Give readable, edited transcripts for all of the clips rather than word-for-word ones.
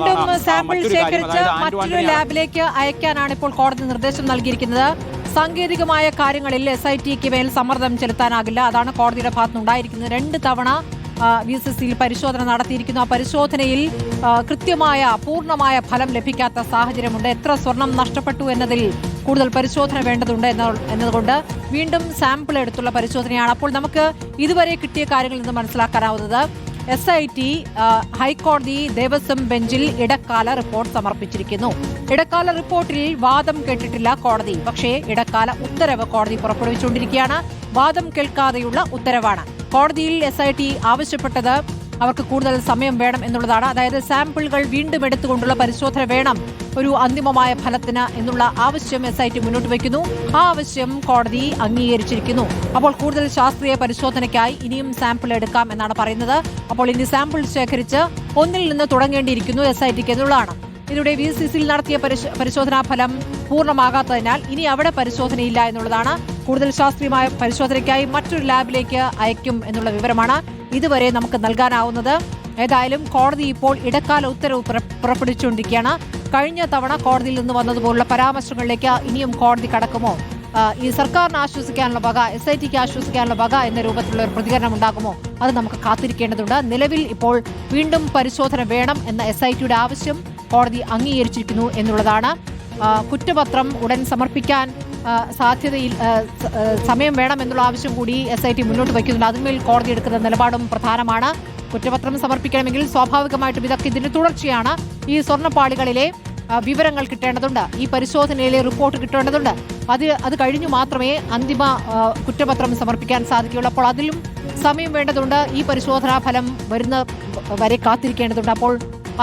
വീണ്ടും സാമ്പിൾ ശേഖരിച്ച് മറ്റൊരു ലാബിലേക്ക് അയക്കാനാണ് ഇപ്പോൾ കോടതി നിർദ്ദേശം നൽകിയിരിക്കുന്നത്. സാങ്കേതികമായ കാര്യങ്ങളിൽ SITക്ക് മേൽ സമ്മർദ്ദം ചെലുത്താനാകില്ല. അതാണ് കോടതിയുടെ ഭാഗത്തുനിന്നുണ്ടായിരിക്കുന്നത്. 2 തവണ VSSയിൽ പരിശോധന നടത്തിയിരിക്കുന്നു. ആ പരിശോധനയിൽ കൃത്യമായ പൂർണ്ണമായ ഫലം ലഭിക്കാത്ത സാഹചര്യമുണ്ട്. എത്ര സ്വർണം നഷ്ടപ്പെട്ടു എന്നതിൽ കൂടുതൽ പരിശോധന വേണ്ടതുണ്ട് എന്നതുകൊണ്ട് വീണ്ടും സാമ്പിൾ എടുത്തുള്ള പരിശോധനയാണ്. അപ്പോൾ നമുക്ക് ഇതുവരെ കിട്ടിയ കാര്യങ്ങളിൽ നിന്ന് മനസ്സിലാക്കാനാവുന്നത് SIT ഹൈക്കോടതി ദേവസ്വം ബെഞ്ചിൽ ഇടക്കാല റിപ്പോർട്ട് സമർപ്പിച്ചിരിക്കുന്നു. ഇടക്കാല റിപ്പോർട്ടിൽ വാദം കേട്ടിട്ടില്ല കോടതി. പക്ഷേ ഇടക്കാല ഉത്തരവ് കോടതി പുറപ്പെടുവിച്ചുകൊണ്ടിരിക്കുകയാണ്. വാദം കേൾക്കാതെയുള്ള ഉത്തരവാണ്. കോടതിയിൽ SIT ആവശ്യപ്പെട്ടത് അവർക്ക് കൂടുതൽ സമയം വേണം എന്നുള്ളതാണ്. അതായത് സാമ്പിളുകൾ വീണ്ടും എടുത്തുകൊണ്ടുള്ള പരിശോധന വേണം ഒരു അന്തിമമായ ഫലത്തിന് എന്നുള്ള ആവശ്യം SIT മുന്നോട്ട് വയ്ക്കുന്നു. ആ ആവശ്യം കോടതി അംഗീകരിച്ചിരിക്കുന്നു. അപ്പോൾ കൂടുതൽ ശാസ്ത്രീയ പരിശോധനയ്ക്കായി ഇനിയും സാമ്പിൾ എടുക്കാം എന്നാണ് പറയുന്നത്. അപ്പോൾ ഇനി സാമ്പിൾ ശേഖരിച്ച് ഒന്നിൽ നിന്ന് തുടങ്ങേണ്ടിയിരിക്കുന്നു SITക്ക് എന്നുള്ളതാണ്. ഇതിലൂടെ VSSയിൽ നടത്തിയ പരിശോധനാ ഫലം പൂർണ്ണമാകാത്തതിനാൽ ഇനി അവിടെ പരിശോധനയില്ല എന്നുള്ളതാണ്. കൂടുതൽ ശാസ്ത്രീയമായ പരിശോധനയ്ക്കായി മറ്റൊരു ലാബിലേക്ക് അയക്കും എന്നുള്ള വിവരമാണ് ഇതുവരെ നമുക്ക് നൽകാനാവുന്നത്. ഏതായാലും കോടതി ഇപ്പോൾ ഇടക്കാല ഉത്തരവ് പുറപ്പെടുവിച്ചുകൊണ്ടിരിക്കുകയാണ്. കഴിഞ്ഞ തവണ കോടതിയിൽ നിന്ന് വന്നതുപോലുള്ള പരാമർശങ്ങളിലേക്ക് ഇനിയും കോടതി കടക്കുമോ, ഈ സർക്കാരിന് ആശ്വസിക്കാനുള്ള വക, SITക്ക് ആശ്വസിക്കാനുള്ള വക എന്ന രൂപത്തിലുള്ള ഒരു പ്രതികരണം ഉണ്ടാകുമോ, അത് നമുക്ക് കാത്തിരിക്കേണ്ടതുണ്ട്. നിലവിൽ ഇപ്പോൾ വീണ്ടും പരിശോധന വേണം എന്ന SITയുടെ ആവശ്യം കോടതി അംഗീകരിച്ചിരിക്കുന്നു എന്നുള്ളതാണ്. കുറ്റപത്രം ഉടൻ സമർപ്പിക്കാൻ സാധ്യതയിൽ സമയം വേണം എന്നുള്ള ആവശ്യം കൂടി SIT മുന്നോട്ട് വയ്ക്കുന്നുണ്ട്. അതിന്മേൽ കോടതി എടുക്കുന്ന നിലപാടും പ്രധാനമാണ്. കുറ്റപത്രം സമർപ്പിക്കണമെങ്കിൽ സ്വാഭാവികമായിട്ടും ഇതൊക്കെ ഇതിന്റെ തുടർച്ചയാണ്. ഈ സ്വർണ്ണപ്പാളികളിലെ വിവരങ്ങൾ കിട്ടേണ്ടതുണ്ട്. ഈ പരിശോധനയിലെ റിപ്പോർട്ട് കിട്ടേണ്ടതുണ്ട്. അത് കഴിഞ്ഞു മാത്രമേ അന്തിമ കുറ്റപത്രം സമർപ്പിക്കാൻ സാധിക്കുകയുള്ളൂ. അപ്പോൾ അതിലും സമയം വേണ്ടതുണ്ട്. ഈ പരിശോധനാ ഫലം വരുന്ന വരെ കാത്തിരിക്കേണ്ടതുണ്ട്. അപ്പോൾ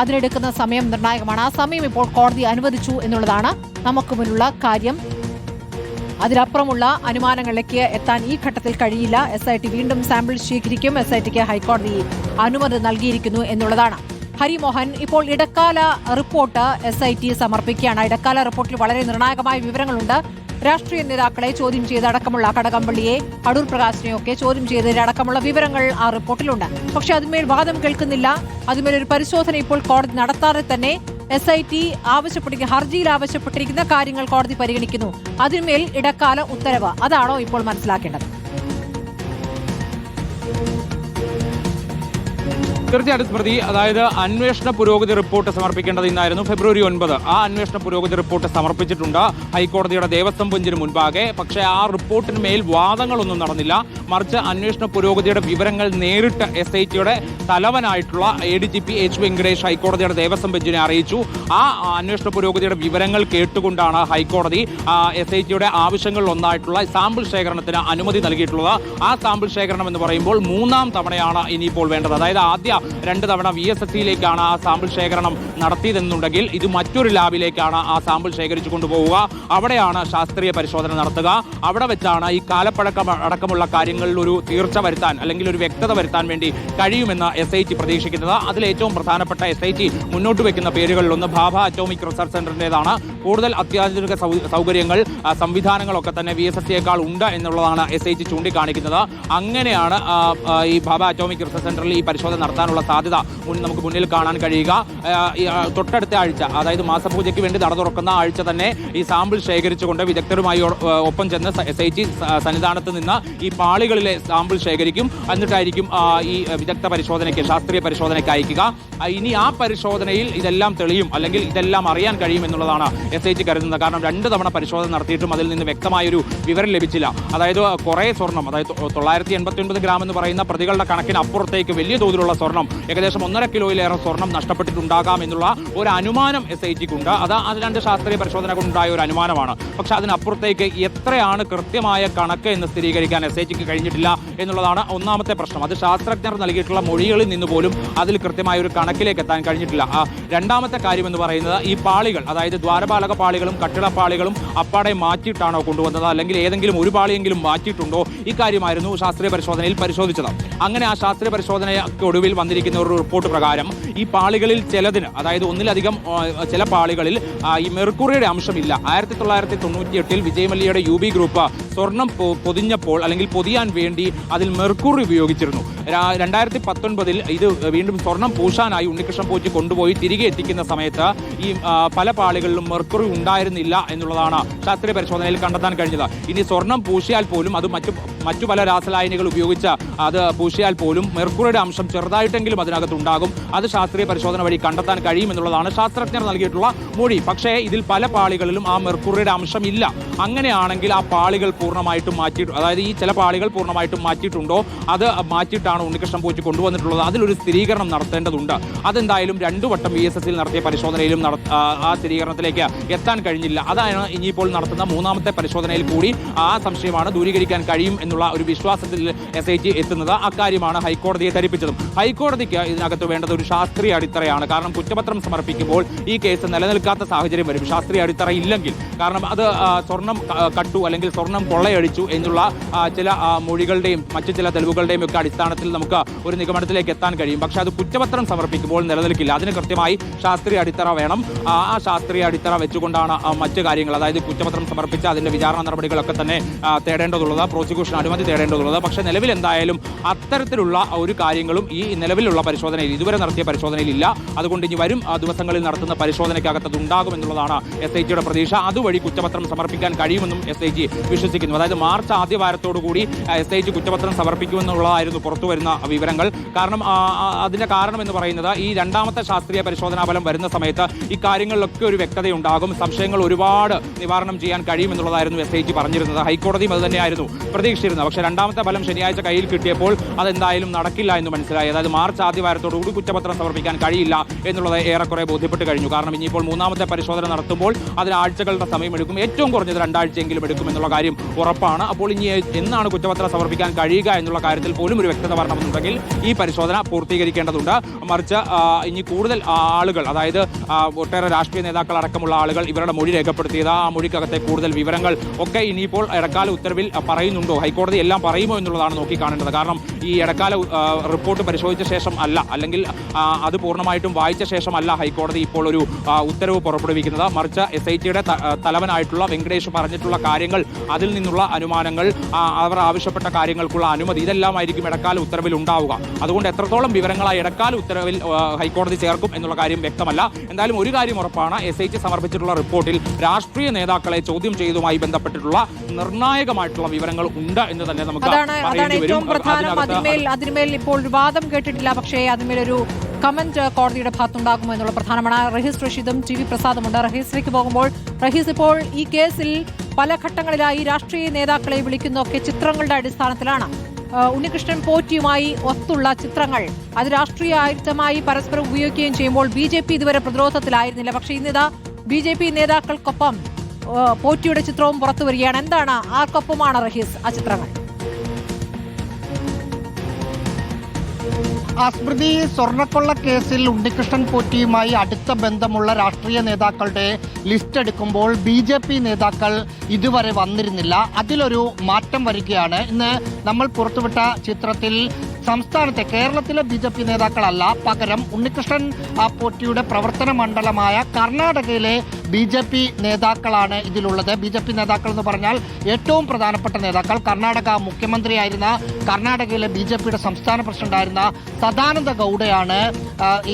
അതിനെടുക്കുന്ന സമയം നിർണായകമാണ്. ആ സമയം ഇപ്പോൾ കോടതി അനുവദിച്ചു എന്നുള്ളതാണ് നമുക്ക് മുന്നിലുള്ള കാര്യം. അതിനപ്പുറമുള്ള അനുമാനങ്ങളിലേക്ക് എത്താൻ ഈ ഘട്ടത്തിൽ കഴിയില്ല. SIT വീണ്ടും സാമ്പിൾ ശേഖരിക്കും. SITക്ക് ഹൈക്കോടതി അനുമതി നൽകിയിരിക്കുന്നു എന്നുള്ളതാണ്. ഹരിമോഹൻ, ഇപ്പോൾ ഇടക്കാല റിപ്പോർട്ട് SIT സമർപ്പിക്കുകയാണ്. ഇടക്കാല റിപ്പോർട്ടിൽ വളരെ നിർണായകമായ വിവരങ്ങളുണ്ട്. രാഷ്ട്രീയ നേതാക്കളെ ചോദ്യം ചെയ്തടക്കമുള്ള കടകംപള്ളിയെ, അടൂർ പ്രകാശിനെയൊക്കെ ചോദ്യം ചെയ്തതിലടക്കമുള്ള വിവരങ്ങൾ ആ റിപ്പോർട്ടിലുണ്ട്. പക്ഷെ അതിന്മേൽ വാദം കേൾക്കുന്നില്ല. അതിന്മേലൊരു പരിശോധന ഇപ്പോൾ കോടതി നടത്താതെ തന്നെ SIT ഹർജിയിൽ ആവശ്യപ്പെട്ടിരിക്കുന്ന കാര്യങ്ങൾ കോടതി പരിഗണിക്കുന്നു. അതിന്മേൽ ഇടക്കാല ഉത്തരവ്, അതാണോ ഇപ്പോൾ മനസ്സിലാക്കേണ്ടത്? തീർച്ചയായിട്ടും സ്മൃതി, അതായത് അന്വേഷണ പുരോഗതി റിപ്പോർട്ട് സമർപ്പിക്കേണ്ടത് ഇന്നായിരുന്നു, ഫെബ്രുവരി 9. ആ അന്വേഷണ പുരോഗതി റിപ്പോർട്ട് സമർപ്പിച്ചിട്ടുണ്ട് ഹൈക്കോടതിയുടെ ദേവസ്വം ബെഞ്ചിന് മുൻപാകെ. പക്ഷേ ആ റിപ്പോർട്ടിന് മേൽ വാദങ്ങളൊന്നും നടന്നില്ല. മറിച്ച് അന്വേഷണ പുരോഗതിയുടെ വിവരങ്ങൾ നേരിട്ട് SITയുടെ തലവനായിട്ടുള്ള ADGP H. വെങ്കടേഷ് ഹൈക്കോടതിയുടെ ദേവസ്വം ബെഞ്ചിനെ അറിയിച്ചു. ആ അന്വേഷണ പുരോഗതിയുടെ വിവരങ്ങൾ കേട്ടുകൊണ്ടാണ് ഹൈക്കോടതി SITയുടെ ആവശ്യങ്ങളിലൊന്നായിട്ടുള്ള സാമ്പിൾ ശേഖരണത്തിന് അനുമതി നൽകിയിട്ടുള്ളത്. ആ സാമ്പിൾ ശേഖരണം എന്ന് പറയുമ്പോൾ 3-ാം തവണയാണ് ഇനിയിപ്പോൾ വേണ്ടത്. അതായത് ആദ്യ 2 തവണ VSSയിലേക്കാണ് ആ സാമ്പിൾ ശേഖരണം നടത്തിയതെന്നുണ്ടെങ്കിൽ ഇത് മറ്റൊരു ലാബിലേക്കാണ് ആ സാമ്പിൾ ശേഖരിച്ചു കൊണ്ടുപോവുക. അവിടെയാണ് ശാസ്ത്രീയ പരിശോധന നടത്തുക. അവിടെ വെച്ചാണ് ഈ കാലപ്പഴക്കം അടക്കമുള്ള കാര്യങ്ങളിൽ ഒരു തീർച്ച വരുത്താൻ അല്ലെങ്കിൽ ഒരു വ്യക്തത വരുത്താൻ വേണ്ടി കഴിയുമെന്ന് SIT പ്രതീക്ഷിക്കുന്നത്. അതിൽ ഏറ്റവും പ്രധാനപ്പെട്ട SIT മുന്നോട്ട് വെക്കുന്ന പേരുകളിലൊന്ന് ഭാഭ അറ്റോമിക് റിസർച്ച് സെന്ററിൻ്റെതാണ്. കൂടുതൽ അത്യാധുനിക സൗകര്യങ്ങൾ, സംവിധാനങ്ങളൊക്കെ തന്നെ VSSയേക്കാൾ ഉണ്ട് എന്നുള്ളതാണ് SIT ചൂണ്ടിക്കാണിക്കുന്നത്. അങ്ങനെയാണ് ഈ ഭാഭ അറ്റോമിക് റിസർച്ച് സെന്ററിൽ ഈ പരിശോധന നടത്താനുള്ള സാധ്യത നമുക്ക് മുന്നിൽ കാണാൻ കഴിയുക. തൊട്ടടുത്ത ആഴ്ച, അതായത് മാസപൂജയ്ക്ക് വേണ്ടി നട തുറക്കുന്ന ആഴ്ച തന്നെ ഈ സാമ്പിൾ ശേഖരിച്ചുകൊണ്ട് വിദഗ്ധരുമായി ഒപ്പം ചെന്ന് SIT സന്നിധാനത്ത് നിന്ന് ഈ പാളികളിലെ സാമ്പിൾ ശേഖരിക്കും. എന്നിട്ടായിരിക്കും ഈ വിദഗ്ധ പരിശോധനയ്ക്ക്, ശാസ്ത്രീയ പരിശോധനയ്ക്ക് അയക്കുക. ഇനി ആ പരിശോധനയിൽ ഇതെല്ലാം തെളിയും അല്ലെങ്കിൽ ഇതെല്ലാം അറിയാൻ കഴിയും എന്നുള്ളതാണ് SIT കരുതുന്നത്. കാരണം 2 തവണ പരിശോധന നടത്തിയിട്ടും അതിൽ നിന്ന് വ്യക്തമായൊരു വിവരം ലഭിച്ചില്ല. അതായത് കുറേ സ്വർണം, അതായത് 989 ഗ്രാം എന്ന് പറയുന്ന പ്രതികളുടെ കണക്കിന് അപ്പുറത്തേക്ക് വലിയ തോതിലുള്ള സ്വർണം, ഏകദേശം 1.5 കിലോയിലേറെ സ്വർണം നഷ്ടപ്പെട്ടിട്ടുണ്ടാകാം എന്നുള്ള ഒരു അനുമാനം SITക്കുണ്ട്. അത് 2 ശാസ്ത്രീയ പരിശോധന കൊണ്ടുണ്ടായ ഒരു അനുമാനമാണ്. പക്ഷെ അതിനപ്പുറത്തേക്ക് എത്രയാണ് കൃത്യമായ കണക്ക് എന്ന് സ്ഥിരീകരിക്കാൻ SITക്ക് കഴിഞ്ഞിട്ടില്ല എന്നുള്ളതാണ് ഒന്നാമത്തെ പ്രശ്നം. അത് ശാസ്ത്രജ്ഞർ നൽകിയിട്ടുള്ള മൊഴികളിൽ നിന്ന് പോലും അതിൽ കൃത്യമായ ഒരു കണക്കിലേക്ക് എത്താൻ കഴിഞ്ഞിട്ടില്ല. രണ്ടാമത്തെ കാര്യം എന്ന് പറയുന്നത് ഈ പാളികൾ, അതായത് ദ്വാരപാലക പാളികളും കട്ടിടപ്പാളികളും അപ്പാടെ മാറ്റിയിട്ടാണോ കൊണ്ടുവന്നത്, അല്ലെങ്കിൽ ഏതെങ്കിലും ഒരു പാളിയെങ്കിലും മാറ്റിയിട്ടുണ്ടോ, ഇക്കാര്യമായിരുന്നു ശാസ്ത്രീയ പരിശോധനയിൽ പരിശോധിച്ചത്. അങ്ങനെ ആ ശാസ്ത്രീയ പരിശോധനയ്ക്ക് ഒടുവിൽ വന്നിരിക്കുന്ന ഒരു റിപ്പോർട്ട് പ്രകാരം ഈ പാളികളിൽ ചിലതിന്, അതായത് ഒന്നിലധികം ചില പാളികളിൽ ഈ മെർക്കുറിയുടെ അംശമില്ല. 1998 വിജയ് മല്യയുടെ UB ഗ്രൂപ്പ് സ്വർണം പൊതിഞ്ഞപ്പോൾ അല്ലെങ്കിൽ പൊതിയാൻ വേണ്ടി അതിൽ മെർക്കുറി ഉപയോഗിച്ചിരുന്നു. 2019 ഇത് വീണ്ടും സ്വർണം പൂശാനായി ഉണ്ണികൃഷ്ണൻ പോറ്റി കൊണ്ടുപോയി തിരികെ എത്തിക്കുന്ന സമയത്ത് ഈ പല പാളികളിലും മെർക്കുറി ഉണ്ടായിരുന്നില്ല എന്നുള്ളതാണ് ശാസ്ത്രീയ പരിശോധനയിൽ കണ്ടെത്താൻ കഴിഞ്ഞത്. ഇനി സ്വർണം പൂശിയാൽ പോലും അത് മറ്റു പല രാസലായനികൾ ഉപയോഗിച്ച് അത് പൂശിയാൽ പോലും മെർക്കുറിയുടെ അംശം ചെറുതായിട്ടെങ്കിലും അതിനകത്തുണ്ടാകും. അത് ശാസ്ത്രീയ പരിശോധന വഴി കണ്ടെത്താൻ കഴിയുമെന്നുള്ളതാണ് ശാസ്ത്രജ്ഞർ നൽകിയിട്ടുള്ള മൊഴി. പക്ഷേ ഇതിൽ പല പാളികളിലും ആ മെർക്കുറിയുടെ അംശം ഇല്ല. അങ്ങനെയാണെങ്കിൽ ആ പാളികൾ പൂർണ്ണമായിട്ടും അതായത് ഈ ചില പാളികൾ പൂർണ്ണമായിട്ടും മാറ്റിയിട്ടുണ്ടോ, അത് മാറ്റിയിട്ടാണ് ഉണ്ണികൃഷ്ണൻ പോറ്റി കൊണ്ടുവന്നിട്ടുള്ളത്. അതിലൊരു സ്ഥിരീകരണം നടത്തേണ്ടതുണ്ട്. അതെന്തായാലും 2 വട്ടം VSSൽ നടത്തിയ പരിശോധനയിലും ആ സ്ഥിരീകരണത്തിലേക്ക് എത്താൻ കഴിഞ്ഞില്ല. അതാണ് ഇനിയിപ്പോൾ നടത്തുന്ന 3ാമത്തെ പരിശോധനയിൽ കൂടി ആ സംശയമാണ് ദൂരീകരിക്കാൻ കഴിയും എന്നുള്ള ഒരു വിശ്വാസത്തിൽ SIT എത്തുന്നത്. അക്കാര്യമാണ് ഹൈക്കോടതിയെ ധരിപ്പിച്ചതും. ഹൈക്കോടതിക്ക് ഇതിനകത്ത് വേണ്ടത് ഒരു ശാസ്ത്രീയ അടിത്തറയാണ്. കാരണം കുറ്റപത്രം സമർപ്പിക്കുമ്പോൾ ഈ കേസ് നിലനിൽക്കാത്ത സാഹചര്യം വരും ശാസ്ത്രീയ അടിത്തറ ഇല്ലെങ്കിൽ. കാരണം അത് സ്വർണം കട്ടു അല്ലെങ്കിൽ സ്വർണം കൊള്ളയടിച്ചു എന്നുള്ള ചില മൊഴികളുടെയും മറ്റു ചില തെളിവുകളുടെയും ഒക്കെ അടിസ്ഥാനത്തിൽ നമുക്ക് ഒരു നിഗമനത്തിലേക്ക് എത്താൻ കഴിയും. പക്ഷേ അത് കുറ്റപത്രം സമർപ്പിക്കുമ്പോൾ നിലനിൽക്കില്ല. അതിന് കൃത്യമായി ശാസ്ത്രീയ അടിത്തറ വേണം. ആ ശാസ്ത്രീയ അടിത്തറ വെച്ചുകൊണ്ടാണ് മറ്റു കാര്യങ്ങൾ, അതായത് കുറ്റപത്രം സമർപ്പിച്ച അതിന്റെ വിചാരണ നടപടികളൊക്കെ തന്നെ തേടേണ്ടതുള്ളത്, പ്രോസിക്യൂഷൻ അനുമതി തേടേണ്ടതുള്ളത്. പക്ഷേ നിലവിൽ എന്തായാലും അത്തരത്തിലുള്ള ഒരു കാര്യങ്ങളും ഈ നിലവിലുള്ള പരിശോധനയിൽ ഇതുവരെ നടത്തിയ പരിശോധനയിൽ ഇല്ല. അതുകൊണ്ട് ഇനി വരും ദിവസങ്ങളിൽ നടത്തുന്ന പരിശോധനയ്ക്കകത്ത് ഉണ്ടാകും എന്നുള്ളതാണ് SITയുടെ പ്രതീക്ഷ. അതുവഴി കുറ്റപത്രം സമർപ്പിക്കാൻ കഴിയുമെന്നും SIT വിശ്വസിക്കുന്നു. അതായത് മാർച്ച് ആദ്യ വാരത്തോടുകൂടി SIT കുറ്റപത്രം സമർപ്പിക്കുമെന്നുള്ളതായിരുന്നു പുറത്തുവരുന്ന വിവരങ്ങൾ. കാരണം അതിന്റെ കാരണം എന്ന് പറയുന്നത് ഈ 2ാമത്തെ ശാസ്ത്രീയ പരിശോധനാ ഫലം വരുന്ന സമയത്ത് ഈ കാര്യങ്ങളിലൊക്കെ ഒരു വ്യക്തതയുണ്ടാകും, സംശയങ്ങൾ ഒരുപാട് നിവാരണം ചെയ്യാൻ കഴിയുമെന്നുള്ളതായിരുന്നു SIT പറഞ്ഞിരുന്നത്. ഹൈക്കോടതിയും അത് തന്നെയായിരുന്നു പ്രതീക്ഷിച്ചിരുന്നത്. പക്ഷേ 2ാമത്തെ ഫലം ശനിയാഴ്ച കയ്യിൽ കിട്ടിയപ്പോൾ അതെന്തായാലും നടക്കില്ല എന്ന് മനസ്സിലായി. അതായത് മാർച്ച് ആദ്യ വാരത്തോടുകൂടി കുറ്റപത്രം സമർപ്പിക്കാൻ കഴിയില്ല എന്നുള്ളത് ഏറെക്കുറെ ബോധ്യപ്പെട്ട് കഴിഞ്ഞു. കാരണം ഇനിയിപ്പോൾ 3ാമത്തെ പരിശോധന നടത്തുമ്പോൾ അതിന് ആഴ്ചകളുടെ സമയമെടുക്കും, ഏറ്റവും കുറഞ്ഞത് 2 ആഴ്ചയെങ്കിലും എടുക്കും എന്നുള്ള കാര്യം ഉറപ്പാണ്. അപ്പോൾ ഇനി എന്നാണ് കുറ്റപത്രം സമർപ്പിക്കാൻ കഴിയുക എന്നുള്ള കാര്യത്തിൽ പോലും ഒരു വ്യക്തത വരണമെന്നുണ്ടെങ്കിൽ ഈ പരിശോധന പൂർത്തീകരിക്കേണ്ടതുണ്ട്. മറിച്ച് ഇനി കൂടുതൽ ആളുകൾ, അതായത് ഒട്ടേറെ രാഷ്ട്രീയ നേതാക്കൾ അടക്കമുള്ള ആളുകൾ ഇവരുടെ മൊഴി രേഖപ്പെടുത്തിയത്, ആ മൊഴിക്കകത്തെ കൂടുതൽ വിവരങ്ങൾ ഒക്കെ ഇനിയിപ്പോൾ ഇടക്കാല ഉത്തരവിൽ പറയുന്നുണ്ടോ, ഹൈക്കോടതി എല്ലാം പറയുമോ എന്നുള്ളതാണ് നോക്കിക്കാണേണ്ടത്. കാരണം ഈ ഇടക്കാല റിപ്പോർട്ട് പരിശോധിച്ച ശേഷം അല്ല, അല്ലെങ്കിൽ അത് പൂർണ്ണമായിട്ടും വായിച്ച ശേഷമല്ല ഹൈക്കോടതി ഇപ്പോൾ ഒരു ഉത്തരവ് പുറപ്പെടുവിക്കുന്നത്. മറിച്ച് SITയുടെ തലവനായിട്ടുള്ള വെങ്കടേഷ് പറഞ്ഞിട്ടുള്ള കാര്യങ്ങൾ, അതിൽ നിന്നുള്ള അനുമാനങ്ങൾ, അവർ ആവശ്യപ്പെട്ട കാര്യങ്ങൾക്കുള്ള അനുമതി, ഇതെല്ലാമായിരിക്കും ഇടക്കാല ഉത്തരവിൽ ഉണ്ടാവുക. അതുകൊണ്ട് എത്രത്തോളം വിവരങ്ങൾ ആ ഇടക്കാല ഉത്തരവിൽ ഹൈക്കോടതി ചേർക്കും എന്നുള്ള കാര്യം വ്യക്തമല്ല. എന്തായാലും ഒരു കാര്യം ഉറപ്പാണ്, SIT സമർപ്പിച്ചിട്ടുള്ള റിപ്പോർട്ടിൽ രാഷ്ട്രീയ നേതാക്കളെ ചോദ്യം ചെയ്തതുമായി ബന്ധപ്പെട്ടിട്ടുള്ള നിർണായകമായിട്ടുള്ള വിവരങ്ങൾ ഉണ്ട് എന്ന് തന്നെ നമുക്ക് ഏറ്റവും പ്രധാനം. അതിന്മേൽ ഇപ്പോൾ വാദം കേട്ടിട്ടില്ല, പക്ഷേ അതിന്മേലൊരു കമന്റ് കോടതിയുടെ ഭാഗത്തുണ്ടാകുമോ എന്നുള്ള പ്രധാനമാണ്. റഹീസ് റഷീദും TV പ്രസാദും ഉണ്ട്. റഹീസിലേക്ക് പോകുമ്പോൾ, റഹീസ്, ഇപ്പോൾ ഈ കേസിൽ പല ഘട്ടങ്ങളിലായി രാഷ്ട്രീയ നേതാക്കളെ വിളിക്കുന്നതൊക്കെ ചിത്രങ്ങളുടെ അടിസ്ഥാനത്തിലാണ്. ഉണ്ണികൃഷ്ണൻ പോറ്റിയുമായി ഒത്തുള്ള ചിത്രങ്ങൾ അത് രാഷ്ട്രീയ ആയുധമായി പരസ്പരം ഉപയോഗിക്കുകയും ചെയ്യുമ്പോൾ BJP ഇതുവരെ പ്രതിരോധത്തിലായിരുന്നില്ല. പക്ഷേ ഇന്നിതാ BJP നേതാക്കൾക്കൊപ്പം പോറ്റിയുടെ ചിത്രവും പുറത്തു വരികയാണ്. എന്താണ്, ആർക്കൊപ്പമാണ് റഹീസ് ആ ചിത്രങ്ങൾ? സ്മൃതി, സ്വർണ്ണക്കൊള്ള കേസിൽ ഉണ്ണികൃഷ്ണൻ പോറ്റിയുമായി അടുത്ത ബന്ധമുള്ള രാഷ്ട്രീയ നേതാക്കളുടെ ലിസ്റ്റ് എടുക്കുമ്പോൾ BJP നേതാക്കൾ ഇതുവരെ വന്നിരുന്നില്ല. അതിലൊരു മാറ്റം വരികയാണ്. ഇന്ന് നമ്മൾ പുറത്തുവിട്ട ചിത്രത്തിൽ സംസ്ഥാനത്തെ, കേരളത്തിലെ BJP നേതാക്കളല്ല, പകരം ഉണ്ണികൃഷ്ണൻ പോറ്റിയുടെ പ്രവർത്തന മണ്ഡലമായ കർണാടകയിലെ BJP നേതാക്കളാണ് ഇതിലുള്ളത്. BJP നേതാക്കൾ എന്ന് പറഞ്ഞാൽ ഏറ്റവും പ്രധാനപ്പെട്ട നേതാക്കൾ, കർണാടക മുഖ്യമന്ത്രിയായിരുന്ന, കർണാടകയിലെ BJPയുടെ സംസ്ഥാന പ്രസിഡന്റായിരുന്ന സദാനന്ദ ഗൌഡയാണ്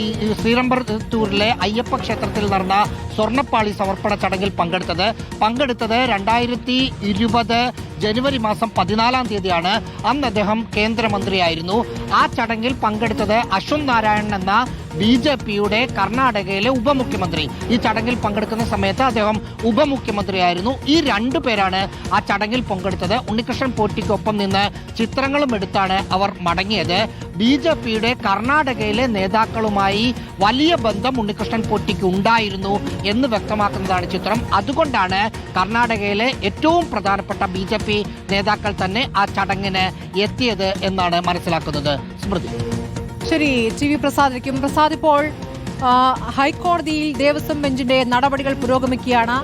ഈ ശ്രീരംബത്തൂരിലെ അയ്യപ്പ ക്ഷേത്രത്തിൽ നടന്ന സ്വർണ്ണപ്പാളി സമർപ്പണ ചടങ്ങിൽ പങ്കെടുത്തത് 2020 ജനുവരി മാസം 14-ാം തീയതിയാണ്. അന്ന് അദ്ദേഹം കേന്ദ്രമന്ത്രിയായിരുന്നു. ആ ചടങ്ങിൽ പങ്കെടുത്തത് അശ്വന്ത് നാരായണൻ എന്ന BJPയുടെ കർണാടകയിലെ ഉപമുഖ്യമന്ത്രി. ഈ ചടങ്ങിൽ പങ്കെടുക്കുന്ന സമയത്ത് അദ്ദേഹം ഉപമുഖ്യമന്ത്രിയായിരുന്നു. ഈ 2 പേരാണ് ആ ചടങ്ങിൽ പങ്കെടുത്തത്. ഉണ്ണികൃഷ്ണൻ പോറ്റിക്കൊപ്പം നിന്ന് ചിത്രങ്ങളും എടുത്താണ് അവർ മടങ്ങിയത്. BJPയുടെ കർണാടകയിലെ നേതാക്കളുമായി വലിയ ബന്ധം ഉണ്ണികൃഷ്ണൻ പോറ്റിക്ക് ഉണ്ടായിരുന്നു എന്ന് വ്യക്തമാക്കുന്നതാണ് ചിത്രം. അതുകൊണ്ടാണ് കർണാടകയിലെ ഏറ്റവും പ്രധാനപ്പെട്ട BJP നേതാക്കൾ തന്നെ ആ ചടങ്ങിന് എത്തിയത് എന്നാണ് മനസ്സിലാക്കുന്നത്. സ്മൃതി. ശരി, TV പ്രസാദിക്കും. പ്രസാദ്, ഇപ്പോൾ ഹൈക്കോടതിയിൽ ദേവസ്വം ബെഞ്ചിന്റെ നടപടികൾ പുരോഗമിക്കുകയാണ്.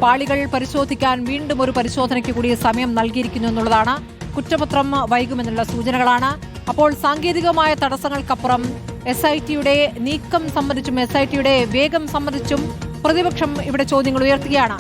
പാളികൾ പരിശോധിക്കാൻ വീണ്ടും ഒരു പരിശോധനയ്ക്ക് കൂടി സമയം നൽകിയിരിക്കുന്നു എന്നുള്ളതാണ്. കുറ്റപത്രം വൈകുമെന്നുള്ള സൂചനകളാണ്. അപ്പോൾ സാങ്കേതികമായ തടസ്സങ്ങൾക്കപ്പുറം SITയുടെ നീക്കം സംബന്ധിച്ചും SITയുടെ വേഗം സംബന്ധിച്ചും പ്രതിപക്ഷം ഇവിടെ ചോദ്യങ്ങൾ ഉയർത്തുകയാണ്.